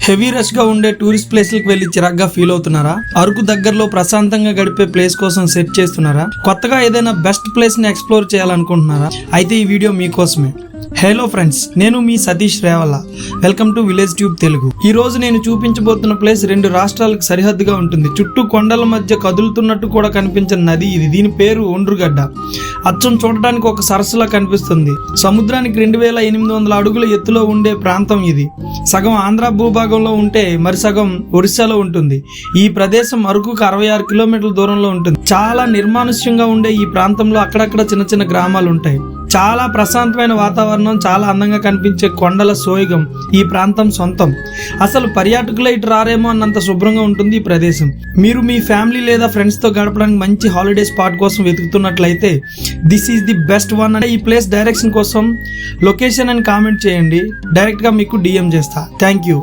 Heavy rush గా ఉండే tourist ప్లేస్లకు వెళ్లి చిరాగ్గా ఫీల్ అవుతున్నారా? అరకు దగ్గరలో ప్రశాంతంగా గడిపే ప్లేస్ కోసం సెర్చ్ చేస్తున్నారా? కొత్తగా ఏదైనా బెస్ట్ ప్లేస్ ని ఎక్స్ప్లోర్ చేయాలనుకుంటున్నారా? అయితే ఈ వీడియో మీకోసమే. హలో ఫ్రెండ్స్, నేను మీ Satish Revalla. Welcome to village tube Telugu. ఈ రోజు నేను చూపించబోతున్న ప్లేస్ 2 రాష్ట్రాలకు సరిహద్దుగా ఉంటుంది. చుట్టూ కొండల మధ్య కదులుతున్నట్టు కూడా కనిపించిన నది ఇది. దీని పేరు ఒండ్రుగడ్డ. అచ్చం చూడటానికి ఒక సరస్సులా కనిపిస్తుంది. సముద్రానికి 2800 అడుగుల ఎత్తులో ఉండే ప్రాంతం ఇది. సగం ఆంధ్ర భూభాగంలో ఉంటే మరి సగం ఒరిస్సాలో ఉంటుంది. ఈ ప్రదేశం అరకుకు 66 కిలోమీటర్ల దూరంలో ఉంటుంది. చాలా నిర్మానుష్యంగా ఉండే ఈ ప్రాంతంలో అక్కడక్కడ చిన్న చిన్న గ్రామాలు ఉంటాయి. చాలా ప్రశాంతమైన వాతావరణం, చాలా అందంగా కనిపించే కొండల సోయగం ఈ ప్రాంతం సొంతం. అసలు పర్యాటకులు ఇటు రారేమో అన్నంత శుభ్రంగా ఉంటుంది ఈ ప్రదేశం. మీరు మీ ఫ్యామిలీ లేదా ఫ్రెండ్స్ తో గడపడానికి మంచి హాలిడే స్పాట్ కోసం వెతుకుతున్నట్లయితే this is the best one. అంటే ఈ ప్లేస్ డైరెక్షన్ కోసం లొకేషన్ అని కామెంట్ చేయండి, డైరెక్ట్ గా మీకు డిఎం చేస్తా. Thank you.